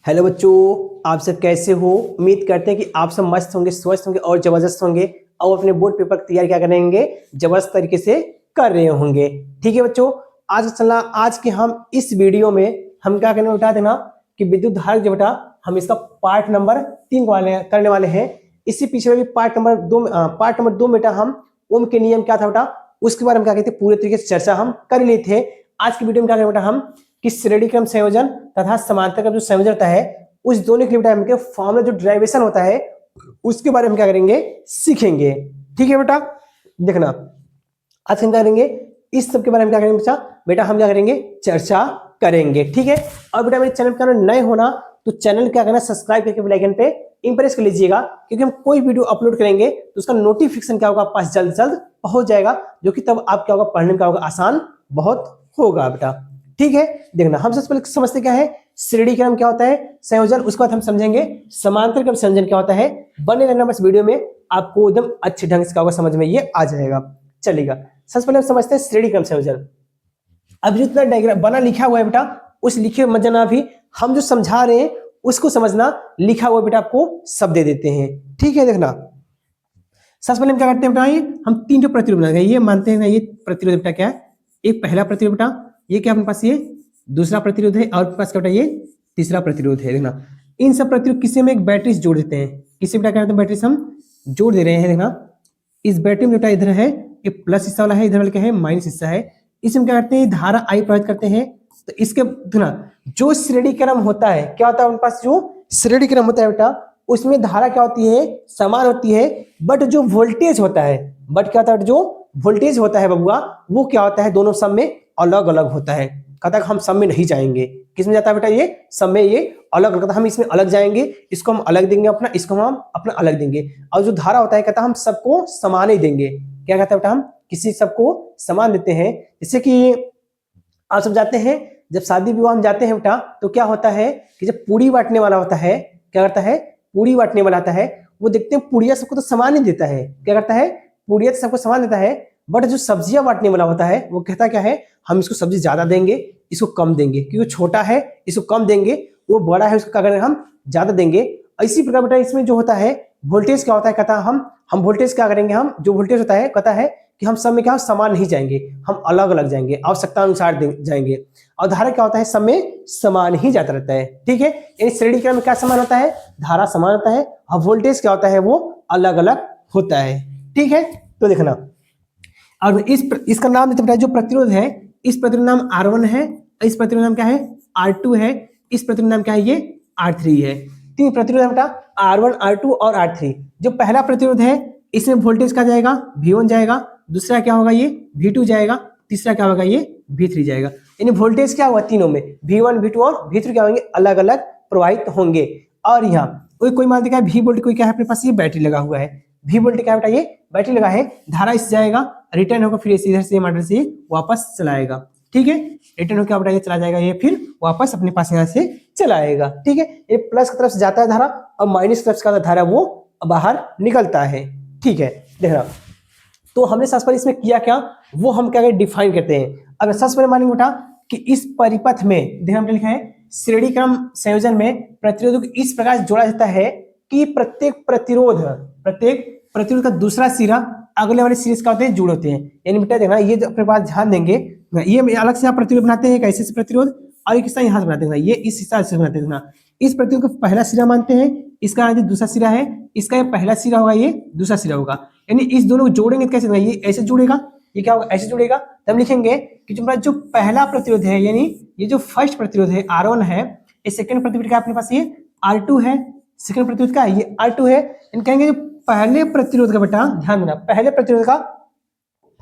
Hello बच्चों, आप सब कैसे हो। उम्मीद करते हैं कि आप सब मस्त होंगे, स्वस्थ होंगे और जबरदस्त होंगे और अपने बोर्ड पेपर तैयार क्या करेंगे, जबरदस्त तरीके से कर रहे होंगे। ठीक है बच्चों, आज के हम इस वीडियो में हम क्या करने बता देना कि विद्युत धारक जो बेटा हम इसका पार्ट नंबर 3 करने वाले हैं। इससे पीछे भी पार्ट नंबर 2 बेटा हम ओम के नियम क्या था बेटा, उसके बारे में क्या कहते हैं पूरे तरीके से चर्चा हम कर लिए थे। आज की वीडियो में क्या करें बेटा हम कि श्रेणी क्रम संयोजन तथा समांतर क्रम जो संयोजन होता है उस दोनों के लिए फॉर्मूला जो डेरिवेशन होता है उसके बारे में क्या करेंगे, सीखेंगे। ठीक है बेटा, देखना आज हम क्या करेंगे, इस सब के बारे में क्या करेंगे बेटा हम क्या करेंगे, चर्चा करेंगे। ठीक है, और बेटा मेरे चैनल पर नए होना तो चैनल क्या करना, सब्सक्राइब करके बेल आइकन पे इंप्रेस कर लीजिएगा, क्योंकि हम कोई वीडियो अपलोड करेंगे तो उसका नोटिफिकेशन क्या होगा आप पास जल्द जल्द पहुंच जाएगा, जो कि तब आप क्या होगा पढ़ने में क्या होगा आसान बहुत होगा बेटा। ठीक है, देखना हम सबसे पहले समझते क्या है श्रेणी क्रम क्या होता है, संयोजन, उसके बाद हम समझेंगे समांतर क्रम संयोजन क्या होता है। बने रहना बस वीडियो में, आपको एकदम अच्छे ढंग से क्या होगा समझ में ये आ जाएगा। चलेगा, सबसे पहले हम समझते हैं श्रेणी क्रम संयोजन। अब जितना डायग्राम बना लिखा हुआ है बेटा उस लिखे मत जाना, अभी हम जो समझा रहे हैं उसको समझना, लिखा हुआ बेटा आपको सब दे देते हैं। ठीक है, देखना सबसे पहले हम क्या करते हैं बेटा, ये हम 3 जो प्रतिरोध बनाएंगे, ये मानते हैं ये प्रतिरोध बेटा क्या है, एक पहला प्रतिरोध बेटा, ये क्या अपने पास ये दूसरा प्रतिरोध है और अपने पास क्या बेटा ये तीसरा प्रतिरोध है। देखना इन सब प्रतिरोध किसी में एक बैटरी से जोड़ देते हैं, किसी बेटा क्या करते हैं बैटरी से हम जोड़ दे रहे हैं। देखना इस बैटरी में बेटा इधर है ये प्लस हिस्सा वाला है, इधर वाला क्या है माइनस हिस्सा है। इसमें क्या करते हैं धारा आई प्रवाहित करते हैं। तो इसके देखना जो श्रेणी क्रम होता है क्या होता है उनके पास, जो श्रेणी क्रम होता है बेटा उसमें धारा क्या होती है समान होती है, बट जो वोल्टेज होता है, बट क्या होता है जो वोल्टेज होता है बबुआ वो क्या होता है दोनों सब में अलग अलग होता है। कहता है हम सब में नहीं जाएंगे, किस में जाता है बेटा ये सब में, ये अलग अलग, हम इसमें अलग जाएंगे, इसको हम अलग देंगे अपना, इसको हम अपना अलग देंगे। और जो धारा होता है कहता है हम सबको समान ही देंगे। क्या कहता है बेटा हम किसी सबको समान देते हैं। जैसे कि आप सब जाते हैं जब शादी विवाह में जाते हैं बेटा तो क्या होता है कि जब पूरी बांटने वाला होता है क्या करता है, पूरी बांटने वाला आता है वो देखते हैं पुड़िया सबको तो समान ही देता है, क्या करता है पुड़िया तो सबको समान देता है, बट जो सब्जियां बांटने वाला होता है वो कहता क्या है हम इसको सब्जी ज्यादा देंगे इसको कम देंगे, क्योंकि छोटा है इसको कम देंगे, वो बड़ा है उसको क्या करेंगे हम ज्यादा देंगे। इसी प्रकार बेटा इसमें जो होता है वोल्टेज क्या होता है, कहता हम वोल्टेज क्या करेंगे, हम जो वोल्टेज होता है कहता है कि हम सब में क्या समान नहीं जाएंगे, हम अलग अलग जाएंगे, आवश्यकता अनुसार जाएंगे। और धारा क्या होता है सब में समान ही जाता रहता है। ठीक है, यानी श्रेणी क्रम में क्या समान होता है, धारा समान होता है, और वोल्टेज क्या होता है वो अलग अलग होता है। ठीक है, तो देखना और इसका नाम जो प्रतिरोध है इस प्रतिरोध नाम R1 है, इस प्रतिरोध नाम क्या है R2 है, इस प्रतिरोध नाम क्या है ये R3 है। 3 प्रतिरोध है बेटा R1 R2 और R3। जो पहला प्रतिरोध है इसमें वोल्टेज क्या जाएगा V1 जाएगा, दूसरा क्या होगा ये V2 जाएगा, तीसरा क्या होगा ये V3 जाएगा। यानी वोल्टेज क्या हुआ तीनों में V1 V2 और V3 क्या होंगे अलग अलग प्रवाहित होंगे। और यहाँ कोई मान देखा V वोल्ट, कोई क्या है अपने पास ये बैटरी लगा हुआ है, V वोल्ट क्या बेटा ये बैटरी लगा है, धारा इस जाएगा रिटर्न होगा, फिर इधर से मॉडल से वापस चलाएगा। ठीक है, रिटर्न होकर बेटा ये चला जाएगा, ये फिर वापस अपने पास यहाँ से चलाएगा। ठीक है, ये प्लस की तरफ से जाता है धारा और माइनस की तरफ से धारा वो बाहर निकलता है। ठीक है, देखना तो हमने सबसे पहले इसमें किया क्या वो हम क्या डिफाइन करते हैं। अब सबसे पहले मानेंगे बेटा कि इस परिपथ में देखना हमने लिखा है श्रेणी क्रम संयोजन में प्रतिरोधों को इस प्रकार जोड़ा जाता है कि प्रत्येक प्रतिरोध का दूसरा सिरा अगले वाले सिरे का होते हैं जुड़ होते हैं। यानी बेटा देखना ये अपने पास ध्यान देंगे, ये अलग से यहाँ प्रतिरोध बनाते हैं, कैसे प्रतिरोध, और एक हिस्सा यहाँ से बनाते हैं, ये इस हिस्सा से बनाते हैं। इस प्रतिरोध को पहला सिरा मानते हैं, इसका दूसरा सिरा है, इसका ये पहला सिरा होगा, ये दूसरा सिरा होगा। यानी इस दोनों को जोड़ेंगे कैसे, ये ऐसे जुड़ेगा, ये क्या होगा ऐसे जुड़ेगा। तब लिखेंगे कि जो पहला प्रतिरोध है यानी ये जो फर्स्ट प्रतिरोध है R1 है, ये सेकंड प्रतिरोध का अपने पास ये R2 है, सेकंड प्रतिरोध का ये R2 है। कहेंगे जो पहले प्रतिरोध का बेटा ध्यान देना, पहले प्रतिरोध का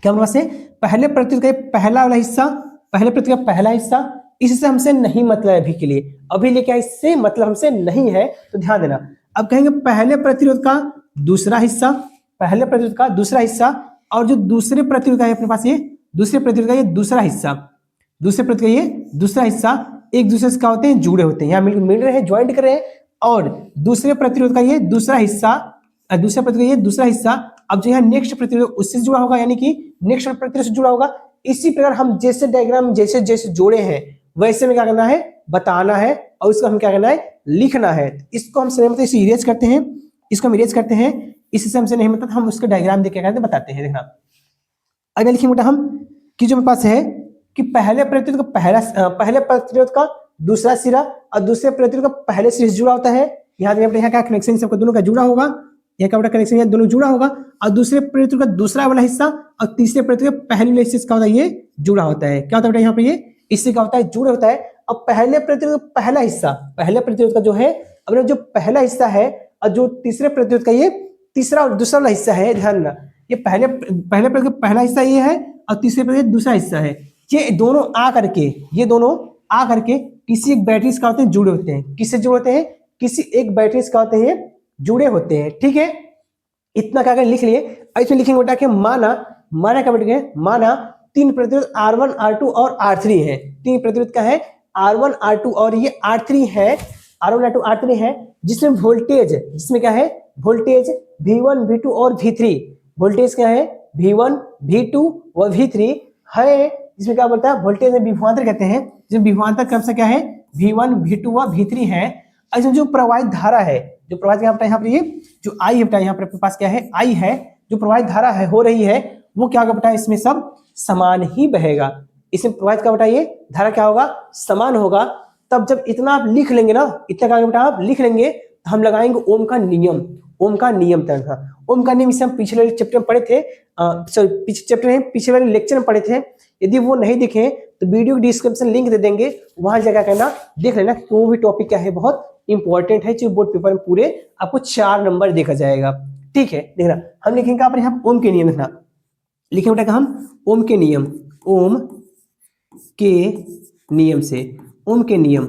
क्या हमारे पास है, पहले प्रतिरोध का पहला वाला हिस्सा, पहले प्रतिरोध का पहला हिस्सा, इससे हमसे नहीं मतलब अभी के लिए, अभी लेके इससे मतलब हमसे नहीं है, तो ध्यान देना। अब कहेंगे पहले प्रतिरोध का दूसरा हिस्सा, पहले प्रतिरोध का दूसरा हिस्सा, और जो दूसरे प्रतिरोध का है अपने पास ये दूसरे प्रतिरोध का ये दूसरा हिस्सा, दूसरे प्रतिरोध का ये दूसरा हिस्सा एक दूसरे से क्या होते हैं जुड़े होते हैं, यहाँ मिल रहे हैं ज्वाइंट कर रहे हैं। और दूसरे प्रतिरोध का ये दूसरा हिस्सा, दूसरा प्रतिरोध ये दूसरा हिस्सा, अब जो यहाँ नेक्स्ट प्रतिरोध उससे जुड़ा होगा, यानी कि नेक्स्ट प्रतिरोध से जुड़ा होगा। इसी प्रकार हम जैसे डायग्राम जैसे जैसे जोड़े हैं वैसे में क्या करना है बताना है और उसको हम क्या करना है, लिखना है। इसको हम मतलब इसे इरेज करते हैं, इसको हम इरेज करते हैं, इससे हमसे नहीं मतलब हम उसका डायग्राम देख के बताते हैं। देखना अगर लिखेंगे बेटा हम कि जो मेरे पास है कि पहले प्रतिरोध का पहले प्रतिरोध का दूसरा सिरा और दूसरे प्रतिरोध का पहले सिरे से जुड़ा होता है। यहाँ का कनेक्शन सबका दोनों का जुड़ा होगा, यहाँ का बेटा कनेक्शन यहाँ दोनों जुड़ा होगा और दूसरे प्रतिरोध का दूसरा वाला हिस्सा और तीसरे प्रतिरोध का पहले हिस्से का होता है ये जुड़ा होता है। क्या होता है बेटा यहाँ पे ये इससे क्या होता है, जुड़ा होता है। अब पहले प्रतिरोध का पहला हिस्सा, पहले प्रतिरोध का जो है अब जो पहला हिस्सा है और जो तीसरे प्रतिरोध का ये तीसरा और दूसरा वाला हिस्सा है, ध्यान रखना ये पहले प्रतिरोध का पहला हिस्सा ये है और तीसरे प्रतिरोध दूसरा हिस्सा है। ये दोनों आ करके किसी एक बैटरी का होते हैं, जुड़े होते हैं। किससे जुड़े होते हैं, किसी एक बैटरी का होते हैं, जुड़े होते हैं। ठीक है, इतना क्या कर लिख लिए। इसमें लिखेंगे बेटा कि माना क्या बेटा, माना तीन प्रतिरोध R1 R2 और R3 है। तीन प्रतिरोध का है R1 R2 और ये R3 है, R1 R2 R3 है, जिसमें वोल्टेज, जिसमें क्या है वोल्टेज V1 V2 और V3, वोल्टेज क्या है V1 V2 और V3 है। जिसमें क्या बोलता है वोल्टेज में विभवांतर कहते हैं, जिसमें विभवांतर क्रम से क्या है V1 V2 व V3 है। इसमें जो प्रवाहित धारा है, जो प्रवाहित यहाँ पर ये जो I है बेटा, यहाँ पर पास क्या है I है, जो प्रवाहित धारा है हो रही है वो क्या होगा बेटा, इसमें सब समान ही बहेगा। इसमें प्रवाहित का बेटा ये धारा क्या होगा, समान होगा। तब जब इतना आप लिख लेंगे ना, इतना क्या बेटा आप लिख लेंगे तो हम लगाएंगे ओम का नियम। ओम का नियम था, ओम का नियम इसे हम पिछले चैप्टर में पढ़े थे, पिछले वाले लेक्चर में पढ़े थे। यदि वो नहीं दिखे तो वीडियो डिस्क्रिप्शन लिंक दे देंगे, वहां जगह करना देख लेना। वो भी टॉपिक क्या है बहुत इंपॉर्टेंट है, जो बोर्ड पेपर में पूरे आपको 4 नंबर देखा जाएगा। ठीक है, देखना हम लिखेंगे आप यहाँ ओम के नियम, देखना लिखे बेटा हम ओम के नियम, ओम के नियम से, ओम के नियम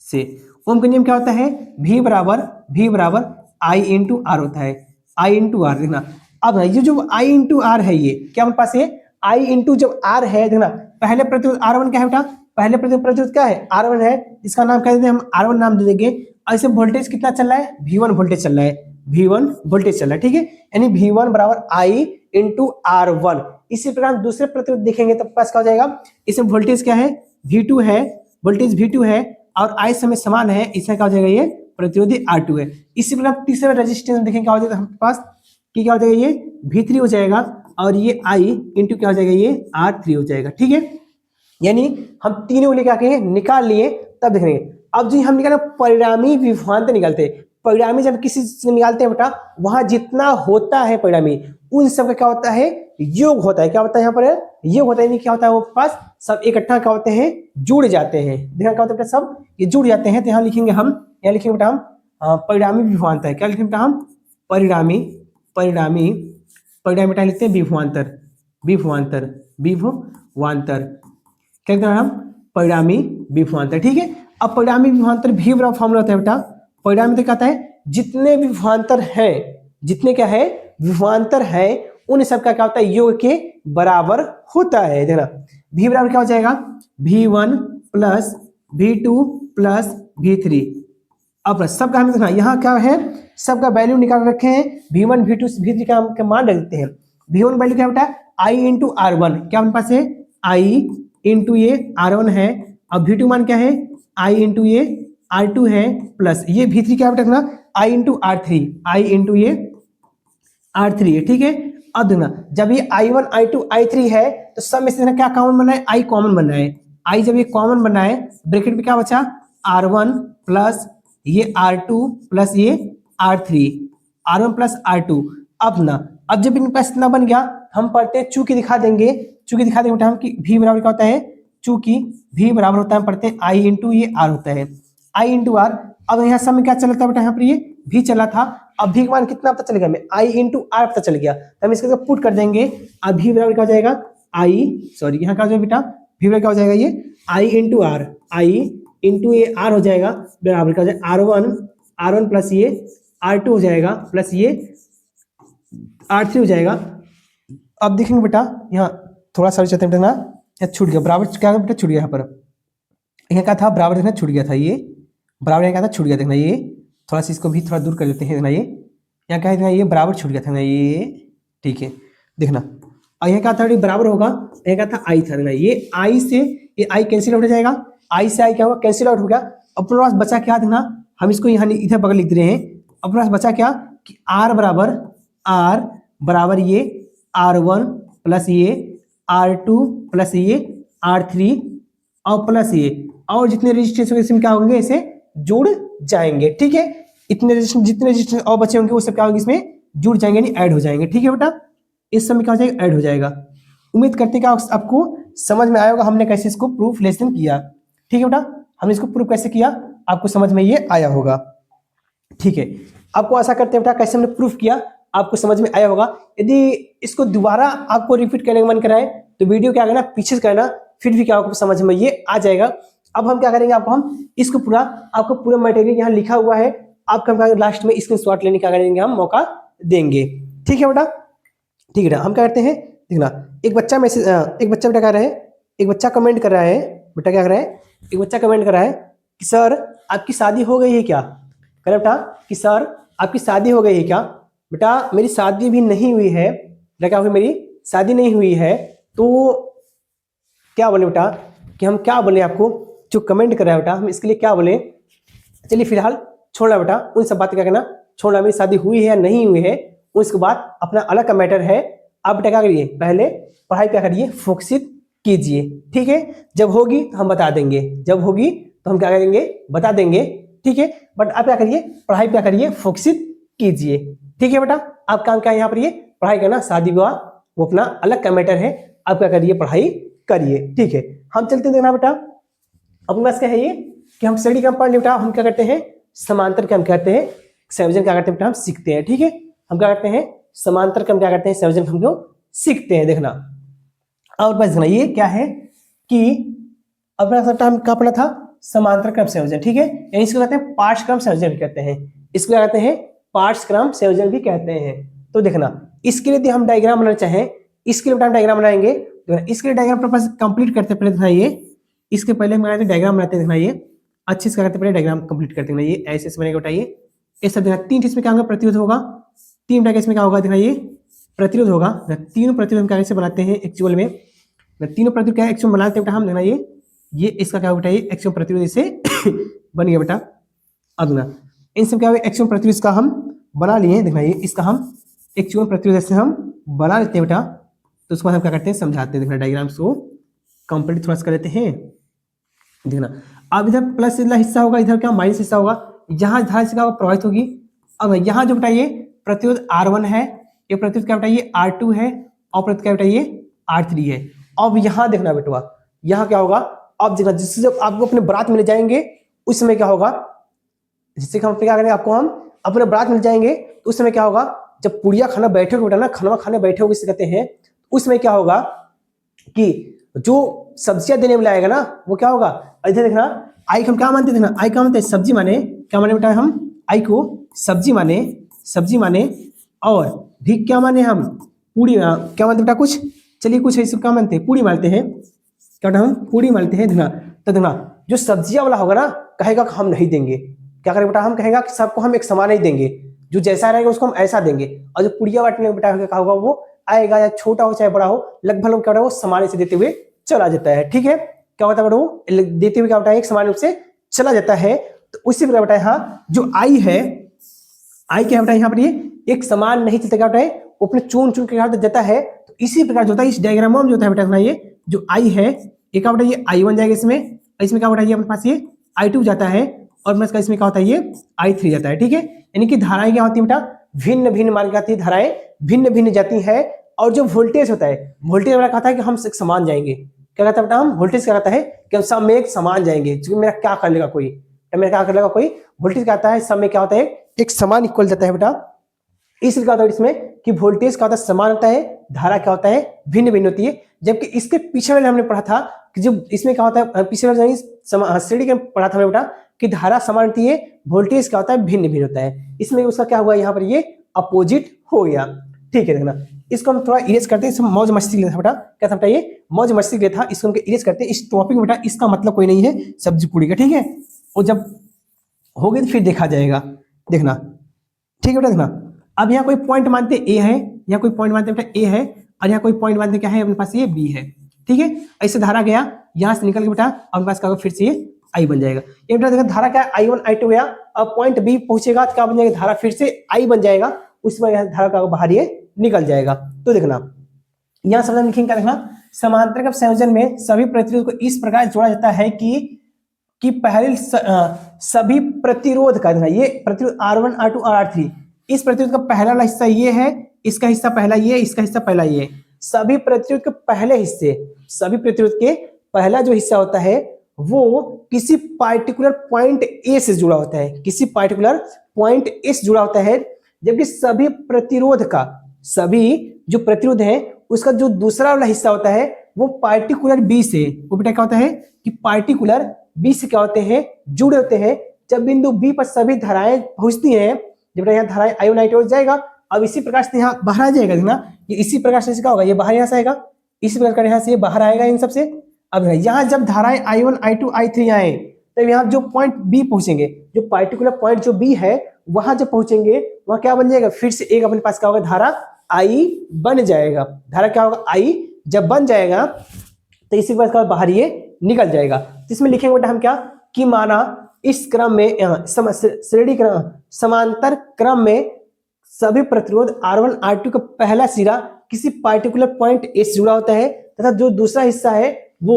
से, ओम का नियम क्या होता है V बराबर I इंटू आर होता है, I इंटू आर। देखना अब ये जो I इंटू आर है ये क्या हमारे पास है I इंटू जब R है, देखना पहले प्रतिरोध R1 क्या है बेटा, पहले प्रतिरोध क्या है R1 है, इसका नाम क्या देते हैं हम R1 नाम दे देंगे। ऐसे वोल्टेज कितना चल रहा है V1 वोल्टेज चल रहा है, V1 वोल्टेज चल रहा है। ठीक है, यानी V1 बराबर I इंटू R1। इसी प्रकार दूसरे प्रतिरोध देखेंगे तब पास क्या हो जाएगा, इसमें वोल्टेज क्या है V2 है, वोल्टेज V2 है और I समय समान है, इसमें क्या हो जाएगा ये प्रतिरोधी R2 है। इसी प्रकार तीसरे रेजिस्टेंस देखेंगे क्या हो जाएगा हमारे पास कि क्या हो जाएगा ये V3 हो जाएगा और ये I इंटू क्या हो जाएगा ये R3 हो जाएगा। ठीक है, यानी हम तीनों लेके आके निकाल लिए। तब देखेंगे अब जो हम निकाले परिणामी विभवांतर निकालते हैं। परिणामी जब किसी से निकालते हैं बेटा, वहां जितना होता है परिणामी उन सब का क्या होता है योग होता है। क्या होता है यहाँ पर योग होता है, यानी क्या होता है वो पास सब इकट्ठा क्या होते हैं जुड़ जाते हैं। देखा क्या होता है बेटा, सब ये जुड़ जाते हैं। तो यहाँ लिखेंगे हम, यहाँ लिखेंगे बेटा हम परिणामी विभवांतर। क्या लिखेंगे बेटा हम परिणामी बेटा लिखते हैं विभवांतर क्या लिखते हैं हम परिणामी विभवांतर। ठीक है, अब परिणामी विभवांतर भी बराबर फॉर्मूला होता है बेटा। परिणामी तो कहता है जितने विभवांतर है, जितने क्या है विभवांतर है उन सब का क्या होता है योग के बराबर होता है। देखना V बराबर क्या हो जाएगा V1 plus V2 plus V3। अब सबका हम देखना यहाँ क्या है, सबका वैल्यू निकाल रखे हैं। V1 V2 V3 का मान रख देते हैं। V1 वैल्यू क्या बेटा I इंटू R1, क्या हमारे पास है I इंटू ये R1 है। अब V2 मान क्या है I इंटू ये R2 है, प्लस ये V3 क्या बेटा देखना I into R3, I into ये R3 है। ठीक है, अब देखना जब ये I1 I2 I3 है तो सब में से क्या कॉमन बना है I कॉमन बना है। I जब ये कॉमन बना है ब्रैकेट में क्या बचा R1 प्लस ये R2 प्लस ये R3, R1 प्लस R2। अब जब इनके पास इतना बन गया हम पढ़ते हैं चूंकि दिखा देंगे बेटा हम कि V बराबर क्या होता है, चूंकि V बराबर होता है पढ़ते हैं I इंटू ये R होता है, I इंटू R। अब यहाँ सब में क्या चला था बेटा, यहाँ पर ये V चला था। अब V का मान कितना पता चल गया हमें I इंटू R पता चल गया, तो हम इसके पुट कर देंगे। अब V बराबर क्या हो जाएगा यहाँ क्या हो जाएगा बेटा V बराबर क्या हो जाएगा ये I into R, I into ये R हो जाएगा बराबर क्या हो जाएगा R1 प्लस ये R2 हो जाएगा प्लस ये R3 हो जाएगा। अब देखेंगे बेटा यहाँ थोड़ा सा चलते देखना यहाँ छूट गया, बराबर क्या बेटा छूट गया, यहाँ पर यहाँ क्या था बराबर देखना छूट गया था, ये बराबर यहाँ क्या था छूट गया। देखना ये थोड़ा सा इसको भी थोड़ा दूर कर देते हैं। देखना ये यहाँ क्या है, देखना ये बराबर छूट गया था ना ये। ठीक है, देखना और यहाँ क्या था बराबर होगा, यहाँ क्या था I था। देखना ये I से ये I कैंसिल हो जाएगा, आई से आई क्या होगा, कैंसिल आउट हो गया। अपने पास बचा क्या देखना, हम इसको यहाँ इधर बगल लिख रहे हैं। अपने पास बचा क्या कि आर बराबर ये R1 प्लस ये R2 प्लस ये R3 और प्लस ये, और जितने रजिस्ट्रेशन इसमें क्या होंगे इसे जुड़ जाएंगे। ठीक है, इतने रजिस्ट्रेशन जितने रजिस्ट्रेशन और बचे होंगे वो सब क्या होंगे इसमें जुड़ जाएंगे, यानी ऐड हो जाएंगे। ठीक है बेटा, इस समय क्या हो जाएगा, ऐड हो जाएगा। उम्मीद करते हैं कि आपको समझ में आया होगा हमने कैसे इसको प्रूफ लेसन किया। ठीक है बेटा, हमने इसको प्रूफ कैसे किया आपको समझ में ये आया होगा। ठीक है, आपको आशा करते हैं बेटा कैसे हमने प्रूफ किया आपको समझ में आया होगा। यदि इसको दोबारा आपको रिपीट करने का मन कराए तो वीडियो क्या करना, पीछे से करना, फिर भी क्या आपको समझ में ये आ जाएगा। अब हम क्या करेंगे, आपको हम इसको पूरा आपको पूरा मटेरियल यहाँ लिखा हुआ है, आपका लास्ट में स्क्रीनशॉट लेने का करेंगे, हम मौका देंगे। ठीक है बेटा, ठीक है बेटा, हम क्या करते हैं देखना, एक बच्चा बेटा कह रहा है, एक बच्चा कमेंट कर रहा है, बेटा क्या कर रहा है, एक बच्चा कमेंट कर रहा है कि सर आपकी शादी हो गई है क्या। कह रहा बेटा कि सर आपकी शादी हो गई है क्या। बेटा मेरी शादी भी नहीं हुई है। बेटा क्या हुई, मेरी शादी नहीं हुई है। तो क्या बोले बेटा कि हम क्या बोले आपको, जो कमेंट कर रहा है बेटा हम इसके लिए क्या बोले। चलिए फिलहाल छोड़ना बेटा, उन सब बात क्या करना छोड़ना, मेरी शादी हुई है या नहीं हुई है उसके बाद अपना अलग का मैटर है। आप बेटा क्या करिए, पहले पढ़ाई क्या करिए, फोकसित कीजिए। ठीक है, जब होगी तो हम बता देंगे, जब होगी तो हम क्या करेंगे बता देंगे। ठीक है, बट आप क्या करिए, पढ़ाई क्या करिए, फोकसित कीजिए। ठीक है बेटा, आप काम क्या है यहाँ पर, ये पढ़ाई करना, शादी विवाह वो अपना अलग का मैटर है, आप क्या करिए पढ़ाई करिए। ठीक है, हम चलते देखना बेटा, अपने पास क्या है ये कि हम स्टडी क्रम पढ़ बेटा, हम क्या करते हैं समांतर क्रम करते हैं, संयोजन क्या करते हैं बेटा हम सीखते हैं। ठीक है, हम क्या करते हैं समांतर क्रम क्या करते हैं, संयोजन हम लोग सीखते हैं। देखना और बस देखना ये क्या है कि अपना सबटा हम क्या पढ़ा था, समांतर क्रम संयोजन। ठीक है, यानी इसको कहते हैं पार्श्व क्रम संयोजन भी कहते हैं, इसको क्या कहते हैं पार्श्व क्रम संयोजन भी कहते हैं। तो देखना इसके लिए यदि हम डायग्राम बनाना चाहें, इसके लिए हम डायग्राम बनाएंगे, तो इसके लिए डायग्राम कंप्लीट करते पहले देखना ये, इसके पहले हम डायग्राम बनाते हैं। देखना ये अच्छे से क्या करते पहले डायग्राम कंप्लीट करते हैं। ये ऐसे बनेगा बेटा, ये सब देखना तीन इसमें क्या होगा, प्रतिरोध होगा, तीन बेटा इसमें क्या होगा देखना ये प्रतिरोध होगा। तीनों प्रतिरोध हम कैसे बनाते हैं एक्चुअल में, तीनों प्रतिरोध क्या एक्चुअल बनाते हैं बेटा हम। देखना ये इसका क्या होगा बेटा, ये एक्चुअल प्रतिरोध से बन गया बेटा। अब ना इन सब क्या होगा एक्चुअल प्रतिरोध का हम बना लिए। देखना ये इसका हम एक्चुअल प्रतिरोध से हम बना लेते हैं बेटा, तो उसको हम क्या करते हैं समझाते हैं। देखना डायग्राम्स को कंप्लीट थोड़ा सा कर लेते हैं। देखना अब इधर प्लस वाला हिस्सा होगा, इधर क्या माइनस हिस्सा होगा, यहाँ धारा से क्या प्रभावित होगी। अब यहाँ जो बेटा ये प्रतिरोध R1 है, ये प्रतिरोध क्या बेटा ये R2 है, और प्रतिरोध क्या बेटा ये R3 है। अब यहाँ देखना बेटवा यहाँ क्या होगा, अब देखना जिससे जब आपको अपने बारात मिल जाएंगे उस समय क्या होगा, जिससे हम क्या करेंगे आपको हम अपने बारात मिल जाएंगे तो उस समय क्या होगा, जब पुड़िया खाना बैठे बेटा ना, खाना खाने बैठे होगे कहते हैं, उस समय क्या होगा कि जो सब्जियां देने वाला आएगा ना वो क्या होगा, इधर देखना आई हम क्या मानते थे ना, आई क्या मानते हैं सब्जी माने, क्या माने बेटा हम आई को सब्जी माने और भी क्या माने हम पूड़ी क्या मानते बेटा कुछ, चलिए कुछ ऐसे क्या मानते हैं पूड़ी मानते हैं, क्या हम पूड़ी मानते हैं। देखना तो देखना जो सब्जियां वाला होगा ना कहेगा कि हम नहीं देंगे, क्या करें बेटा हम कहेगा कि सबको हम एक समान ही देंगे, जो जैसा रहेगा उसको हम ऐसा देंगे। और जो पुड़िया बांटने बेटा क्या होगा वो आएगा, या छोटा हो चाहे बड़ा हो, लगभग क्या होगा वो समान से देते हुए चला जाता है। ठीक है, क्या होता है बेटा वो देते हुए क्या होता है एक समान रूप से चला जाता है। तो उसी प्रकार बेटा यहाँ जो आई है, आई क्या बेटा यहाँ पर ये एक समान नहीं चलता, क्या बेटा है अपने चुन चुन के देता है। तो इसी प्रकार जो होता है इस डायग्राम में जो होता है बेटा ये जो आई है ये क्या बेटा ये I1 जाएगा इसमें क्या बेटा ये अपने पास ये I2 जाता है, और प्लस का इसमें क्या होता है ये I3 जाता है। ठीक है, यानी कि धाराएं क्या होती है बेटा भिन्न भिन्न मान जाती है, धाराएं भिन्न भिन्न जाती है। और जो वोल्टेज होता है, वोल्टेज वाला कहता है कि हम समान जाएंगे, क्या कहता है बेटा हम वोल्टेज क्या कहता है कि हम सब में एक समान जाएंगे, क्योंकि मेरा क्या कर लेगा कोई, मेरा क्या कर लेगा कोई, वोल्टेज कहता है सब में क्या होता है एक समान इक्वल जाता है बेटा। इसलिए क्या होता है इसमें कि वोल्टेज का होता है समान होता है, धारा क्या होता है भिन्न भिन्न होती है। जबकि इसके पीछे वाले हमने पढ़ा था कि जब इसमें क्या होता है पीछे वाले श्रेणी के पढ़ा था हमने बेटा कि धारा समान होती है, वोल्टेज क्या होता है भिन्न भिन्न होता है। इसमें उसका क्या हुआ यहाँ पर ये अपोजिट हो गया। ठीक है, देखना इसको हम थोड़ा इरेज करते हैं, मौज मस्ती के लिए था बेटा, क्या था बेटा ये मौज मस्ती के लिए था, इसको हम इरेज करते हैं। इस टॉपिक में बेटा इसका मतलब कोई नहीं है सब्जी पूड़ी का। ठीक है, और जब हो गई तो फिर देखा जाएगा। देखना ठीक है बेटा, देखना अब यहाँ कोई पॉइंट मानते ए है, यहाँ कोई पॉइंट मानते बेटा ए है, और यहाँ कोई पॉइंट मानते क्या है अपने पास ये बी है। ठीक है, ऐसे धारा गया यहाँ से निकल के बेटा आपके पास क्या होगा, फिर से ये आई बन जाएगा। ये बेटा देखो धारा क्या है, I1 I2 गया, अब पॉइंट बी पहुंचेगा तो क्या बन जाएगा, धारा फिर से आई बन जाएगा, उसमें धारा का बाहर ये निकल जाएगा। तो देखना यहाँ शब्द लिखेंगे, क्या देखना, समांतर के संयोजन में सभी प्रतिरोध को इस प्रकार जोड़ा जाता है कि पहले सभी प्रतिरोध का, देखना ये प्रतिरोध R1 R2 और R3, इस प्रतिरोध का पहला वाला हिस्सा ये है, इसका हिस्सा पहला ये, इसका हिस्सा पहला ये, सभी प्रतिरोध के पहले हिस्से, सभी प्रतिरोध के पहला जो हिस्सा होता है वो किसी पार्टिकुलर पॉइंट ए से जुड़ा होता है, किसी पार्टिकुलर पॉइंट ए से जुड़ा होता है, जबकि सभी प्रतिरोध का, सभी जो प्रतिरोध है उसका जो दूसरा वाला हिस्सा होता है वो पार्टिकुलर बी से, वो बेटा क्या होता है कि पार्टिकुलर बी से क्या होते हैं, जुड़े होते हैं। जब बिंदु बी पर सभी धाराएं पहुंचती हैं, जब यहाँ धाराएं I1 I2 जाएगा, अब इसी प्रकार से यहाँ बाहर आ जाएगा, देखना ये इसी प्रकार से क्या होगा, ये बाहर यहाँ से आएगा, इसी प्रकार यहाँ से ये बाहर आएगा इन सबसे। अब यहाँ जब धाराएं I1 I2 I3 आए, तब यहाँ जो पॉइंट बी पहुंचेंगे, जो पार्टिकुलर पॉइंट जो बी है वहां जब पहुंचेंगे वहां क्या बन जाएगा, फिर से एक अपने पास क्या होगा, धारा आई बन जाएगा। धारा क्या होगा, आई जब बन जाएगा तो इसी के बाद बाहर ये निकल जाएगा। तो इसमें लिखेंगे बेटा हम क्या, कि माना इस क्रम में श्रेणी क्रम समांतर क्रम में सभी प्रतिरोध R1 R2 का पहला सिरा किसी पार्टिकुलर पॉइंट ए से जुड़ा होता है तथा जो दूसरा हिस्सा है वो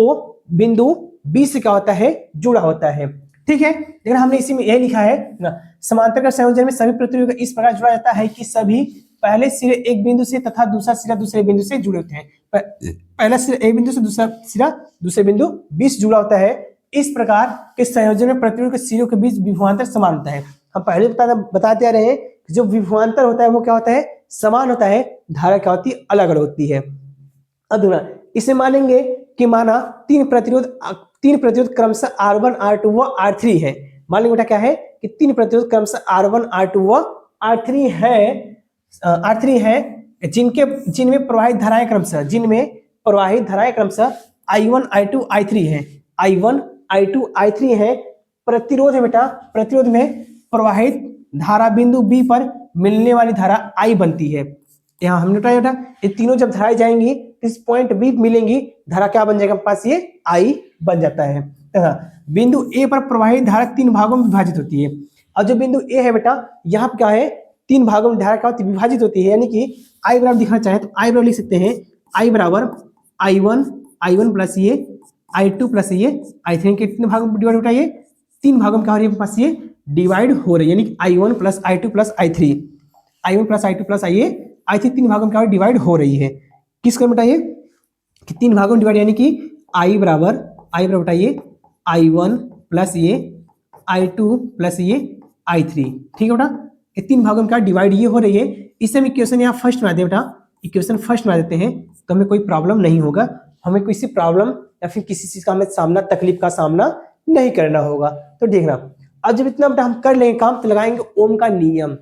बिंदु बी से क्या होता है, जुड़ा होता है। ठीक है, लेकिन हमने इसी में यही लिखा है ना, समांतर का संयोजन में सभी प्रतिरोध इस प्रकार जुड़ा जाता है कि सभी पहले सिरे एक बिंदु से तथा दूसरा सिरा दूसरे बिंदु से जुड़े होते हैं। पहला सिरा एक बिंदु से दूसरा सिरा दूसरे बिंदु बी से जुड़ा होता है। इस प्रकार के संयोजन में प्रतिरोध के सिरों के बीच विभवांतर समान होता है। हम पहले बताते आ रहे हैं कि जो विभवांतर होता है वो क्या होता है, समान होता है, धारा क्या होती है, अलग अलग होती है। अब इसे मानेंगे कि माना तीन प्रतिरोध क्रमशः R1 R2 व R3 है। मान लेंगे बेटा क्या है कि तीन प्रतिरोध क्रमशः R1 R2 व R3 है जिनमें प्रवाहित धाराएं क्रमशः I1 I2 I3 है, I1 I2 I3 है। प्रतिरोध है बेटा, प्रतिरोध में प्रवाहित धारा बिंदु बी पर मिलने वाली धारा I बनती है। यहाँ हमने बताया बेटा ये तीनों जब धाराएं जाएंगी इस पॉइंट बी मिलेंगी, धारा क्या बन जाएगा, पास ये I बन जाता है। बिंदु ए पर प्रवाहित धारा तीन भागों में विभाजित होती है। और जो बिंदु ए है बेटा यहाँ पर क्या है, तीन भागों में धारा क्या होती है, विभाजित होती है। यानी कि I बराबर दिखना चाहे तो I बराबर लिख सकते हैं, I बराबर I1 प्लस ये I2 प्लस ये I3 के कितने भागों में डिवाइड होता है, ये तीन भागों में क्या हो रही है, पास ये डिवाइड हो रही है। यानी कि I1 plus I2 plus I3, I1 plus I2 plus I3 तीन भागों में क्या डिवाइड हो रही है। किस क्रम बताइए कि तीन भागों में डिवाइड, यानी कि I बराबर बताइए I1 प्लस ये I2 प्लस ये I3। ठीक है बेटा, ये तीन भागों में क्या डिवाइड ये हो रही है। इसे हम इक्वेशन यहाँ फर्स्ट में आते हैं बेटा, इक्वेशन फर्स्ट में आ देते हैं तो हमें कोई प्रॉब्लम नहीं होगा, हमें किसी प्रॉब्लम या फिर किसी चीज का हमें तकलीफ का सामना नहीं करना होगा। तो देखना अब जब इतना बेटा हम कर लेंगे काम तो लगाएंगे ओम का नियम।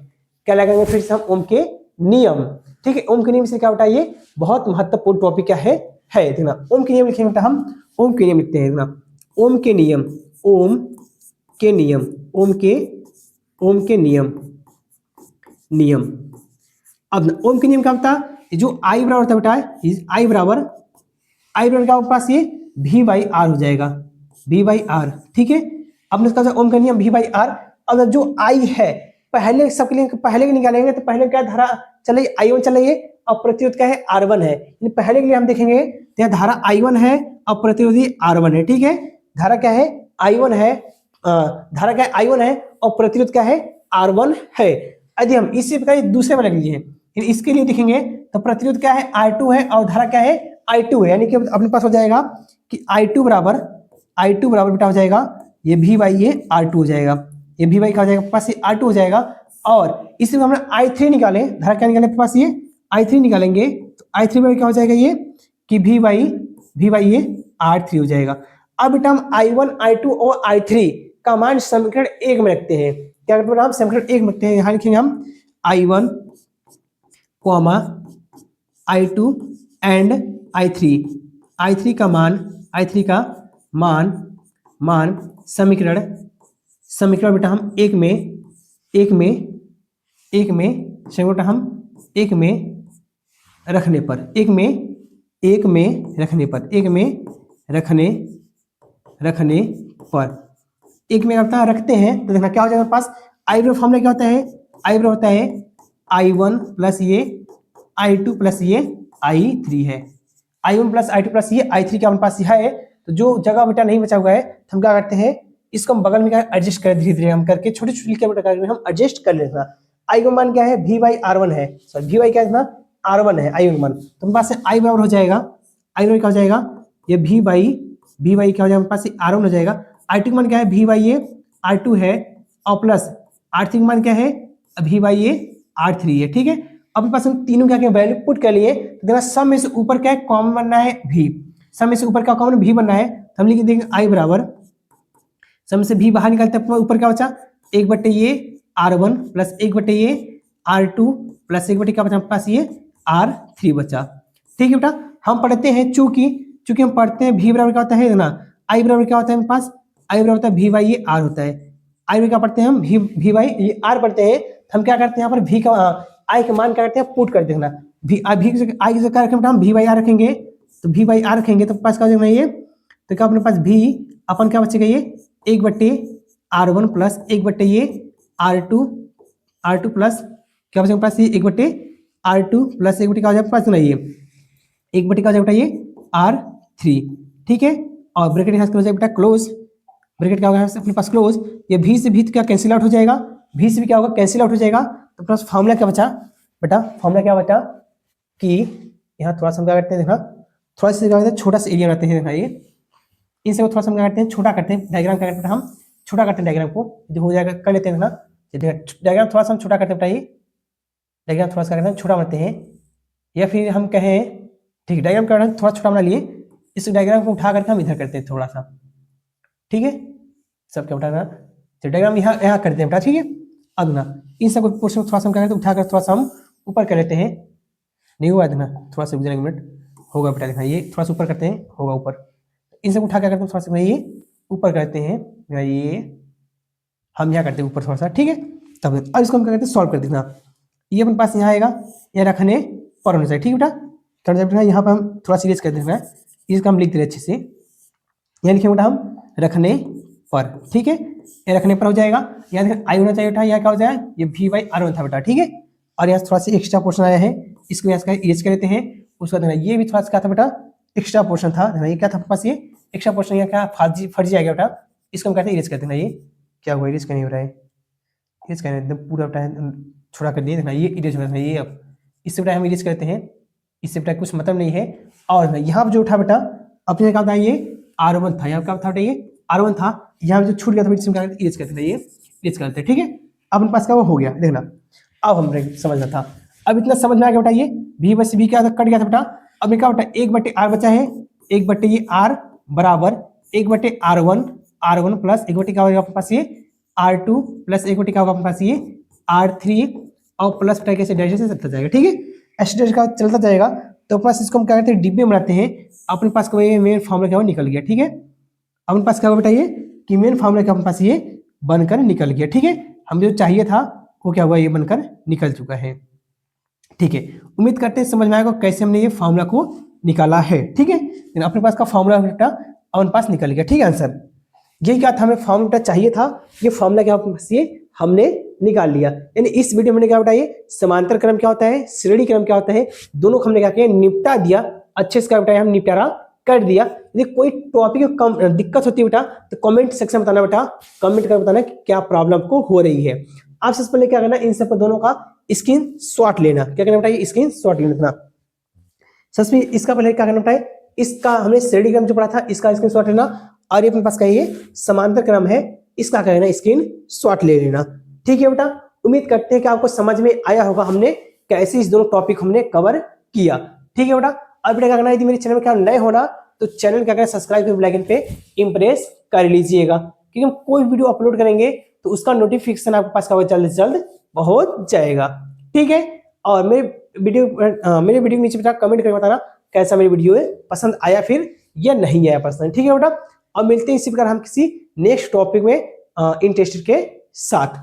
क्या लगाएंगे, फिर से हम ओम के नियम। ठीक है, ओम के नियम से क्या बेटा, ये बहुत महत्वपूर्ण टॉपिक क्या है देखना। ओम के नियम लिखेंगे बेटा, हम ओम के नियम लिखते हैं देखना, ओम के नियम अब ओम के नियम क्या होता है, जो I बराबर होता है बेटा, I बराबर क्या पास ये V बाई आर हो जाएगा, V बाई आर। ठीक है, अब इसका ओम का नियम V बाई आर। अब जो I है पहले सबके लिए पहले के निकालेंगे तो पहले क्या धारा चलिए I1 चलिए और प्रतिरोध क्या है R1 है। पहले के लिए हम देखेंगे तो यहाँ धारा I1 है और प्रतिरोधी R1 है। ठीक है, धारा क्या है I1 है, धारा क्या है I1 है और प्रतिरोध क्या है R1 है। यदि हम इसी प्रकार दूसरे वाले के लिए इसके लिए देखेंगे तो प्रतिरोध क्या है R2 है और धारा क्या है I2 है। यानी कि अपने पास हो जाएगा कि I2 बराबर बेटा हो जाएगा ये V बाई ये R2 हो जाएगा, ये V बाई का हो जाएगा पास ये R2 हो जाएगा। और इसी में हमने I3 निकाले, धारा क्या निकाले पास ये I3 निकालेंगे तो I3 बाई क्या हो जाएगा ये कि V बाई ये R3 हो जाएगा। अब बेटा हम I1 I2 और I3 का मान समीकरण 1 में रखते हैं। क्या करते हैं हम समीकरण 1 में रखते हैं। यहाँ लिखेंगे हम I1 I2 एंड I3 का मान समीकरण बेटा हम एक में रखने पर एक में रखने पर, एक में रखने पर, एक में करता रखते हैं तो देखना क्या हो जाएगा पास। आई बराबर फॉर्मूला क्या होता है, आई बराबर होता है I1 प्लस ये I2 प्लस ये I3 है। I1 प्लस I2 प्लस ये I3 क्या हमारे पास यह है। तो जो जगह बेटा नहीं बचा हुआ है तो हम क्या करते हैं, इसको हम बगल में क्या एडजस्ट करें, धीरे धीरे हम करके छोटे छोटे किलोमीटर करके हम एडजस्ट कर लेना। आई का मान क्या है, V/R1 है, सॉरी V क्या है, R1 है आई मान। तो हमारे पास आई बराबर हो जाएगा, आई बराबर क्या हो जाएगा, ये V/V क्या हो जाएगा हमारे पास R1 हो जाएगा। R2 का मान क्या है, V/A R2 है, और प्लस R3 का मान क्या है, V/A R3 है। ठीक है, अब पास हम तीनों क्या वैल्यू पुट कर लिए, तो देखना सब में से ऊपर क्या है कॉमन बनना है V, सब में से ऊपर क्या कॉमन V बनना है, तो हम लिख देंगे आई बराबर, सब में से V बाहर निकालते हैं, ऊपर क्या बचा 1/ये R1 प्लस 1/ये R2 प्लस 1/, क्या बचा हमारे पास ये R3 बचा। ठीक है बेटा, हम पढ़ते हैं चूंकि हम पढ़ते हैं V बराबर क्या होता है ना, आई बराबर क्या होता है हमारे पास, आई बराबर होता है V/ये R होता है। आई में क्या पढ़ते हैं हम, V/ये R पढ़ते हैं, हम क्या करते हैं यहाँ पर V का आई का मान क्या करते हैं पुट करते हैं ना, आई की जगह क्या रखेंगे हम V/R रखेंगे, तो V/R रखेंगे तो पास क्या हो जाएगा ये, तो क्या अपने पास V अपन क्या बचेगा ये 1/R1 प्लस 1/ये R2 प्लस क्या बचेगा पास ये 1/R2 प्लस 1/, क्या हो जाएगा पास ना ये 1/, क्या हो जाएगा ये R3। ठीक है, और ब्रैकेट यहाँ हो जाएगा बेटा क्लोज, ब्रैकेट क्या होगा अपने पास क्लोज, ये V से भी क्या कैंसिल आउट हो जाएगा, V से भी क्या होगा कैंसिल आउट हो जाएगा। तो प्लस फॉर्मूला क्या बचा बेटा, फॉर्मूला क्या बचा कि यहाँ थोड़ा सा हम क्या करते हैं, देखना थोड़ा सा क्या करते हैं, छोटा सा एरिया बनाते हैं, देखना ये इन सबको थोड़ा सा हम क्या करते हैं छोटा करते हैं, डायग्राम क्या करते हैं हम छोटा करते हैं, डायग्राम को जो हो जाएगा कर लेते हैं ना, डायग्राम थोड़ा सा हम छोटा करते हैं, बताइए डायग्राम थोड़ा सा करते हैं छोटा बनाते हैं, या फिर हम कहें ठीक है डायग्राम का थोड़ा छोटा बना लिए, इस डायग्राम को उठा करके हम इधर करते हैं थोड़ा सा। ठीक है, सब क्या उठाना, तो डायग्राम यहाँ करते हैं बेटा। ठीक है, अब ना इन सब पोर्शन थोड़ा सा हम क्या करते हैं उठाकर थोड़ा सा हम ऊपर कर लेते हैं, नहीं हुआ देखना थोड़ा सा एक मिनट होगा बेटा, देखना ये थोड़ा सा ऊपर करते हैं होगा ऊपर, इन सब उठा क्या करते हैं थोड़ा सा ये ऊपर करते हैं, ये हम यहाँ करते हैं ऊपर थोड़ा सा। ठीक है, तब अब इसको हम क्या करते हैं सॉल्व कर देना, ये अपने पास यहाँ आएगा, ये रखने पर होना चाहिए। ठीक है बेटा, यहाँ पर हम थोड़ा सीरियस कर देना, इसका हम लिख दे रहे अच्छे से, यहाँ लिखे बेटा हम रखने पर। ठीक है, ये रखने पर हो जाएगा, यहाँ देखिए आई होना चाहिए बेटा, यहाँ क्या हो जाएगा ये V/R1 था बेटा। ठीक है, और यहाँ थोड़ा सा एक्स्ट्रा पोर्शन आया है, इसको यहाँ इरेज कर लेते हैं। उसका देखना ये भी थोड़ा सा क्या था बेटा एक्स्ट्रा पोर्शन था, देखना ये क्या था पास ये एक्स्ट्रा पोर्शन, यहाँ क्या फर्जी आ गया बेटा, इसको हम कहते हैं इरेज करते हैं। ये क्या हुआ, इरेज नहीं हो रहा है, इरेज करना एकदम पूरा बेटा छोड़ा कर दिए, देखना ये इरेज हो रहा है, ये अब इससे बेटा हम इरेज करते हैं, इससे बेटा कुछ मतलब नहीं है। और यहाँ जो उठा बेटा अपने क्या था ये R1 था, यहाँ क्या था बेटा ये R1 था, यहाँ जो छूट गया था इसमें क्या इरेज करते थे, ये इरेज करते। ठीक है, अब अपने पास क्या वो हो गया, देखना अब हम समझना था, अब इतना समझ में आ गया बेटा, ये V/B क्या था कट गया था बेटा, अब क्या बेटा 1/R बचा है, 1/ये R बराबर 1/R1 प्लस 1/, क्या होगा अपने पास ये R2 प्लस 1/, क्या होगा अपने पास ये R3, और प्लस बेटा कैसे डैश से चलता जाएगा। ठीक है, ऐसे डैश का चलता जाएगा, तो पास इसको हम क्या करते हैं डिब्बे बनाते हैं, अपने पास का मेन फॉर्मूला क्या निकल गया। ठीक है, अपने पास क्या हुआ बेटा ये कि मेन फॉर्मूला क्या अपने पास ये बनकर निकल गया। ठीक है, हम जो चाहिए था वो क्या हुआ ये बनकर निकल चुका है। ठीक है, उम्मीद करते हैं समझ में आएगा कैसे हमने ये फॉर्मूला को निकाला है। ठीक है, अपने पास का फॉर्मूला बेटा अपने पास निकल गया। ठीक है, आंसर यही क्या था, हमें फॉर्मूला चाहिए था, ये फॉर्मूला क्या अपने पास ये हमने निकाल लिया। यानी इस वीडियो में क्या बताइए समांतर क्रम क्या होता है, श्रेणी क्रम क्या होता है, दोनों को हमने क्या किया निपटा दिया, अच्छे से क्या बताया हम निपटारा कर दिया। यदि कोई टॉपिक कम दिक्कत होती है बेटा तो कमेंट सेक्शन में बताना बेटा, कमेंट कर बताना क्या प्रॉब्लम को हो रही है। आप सबसे पहले क्या करना, इन सब दोनों का स्क्रीन शॉट लेना, क्या करना बेटा ये स्क्रीन शॉट लेना। सबसे इसका पहले क्या करना बेटा, इसका हमने श्रेणी क्रम जो पढ़ा था इसका स्क्रीन शॉट लेना, और ये अपने पास क्या ये समांतर क्रम है इसका क्या करना स्क्रीन शॉट ले लेना। ठीक है बेटा, उम्मीद करते हैं कि आपको समझ में आया होगा हमने कैसे इस दोनों टॉपिक हमने कवर किया। ठीक है बेटा, अब बेटा क्या करना, यदि मेरे चैनल में क्या नए होना तो चैनल क्या करना सब्सक्राइब कर बेल आइकन पे इंप्रेस कर लीजिएगा, क्योंकि हम कोई वीडियो अपलोड करेंगे तो उसका नोटिफिकेशन आपके पास क्या जल्द से जल्द पहुंच जाएगा। ठीक है, और मेरे वीडियो के नीचे बेटा कमेंट करके बताना कैसा मेरी वीडियो है पसंद आया फिर या नहीं आया पसंद। ठीक है बेटा, और मिलते हैं इसी प्रकार हम किसी नेक्स्ट टॉपिक में इंटरेस्टेड के साथ।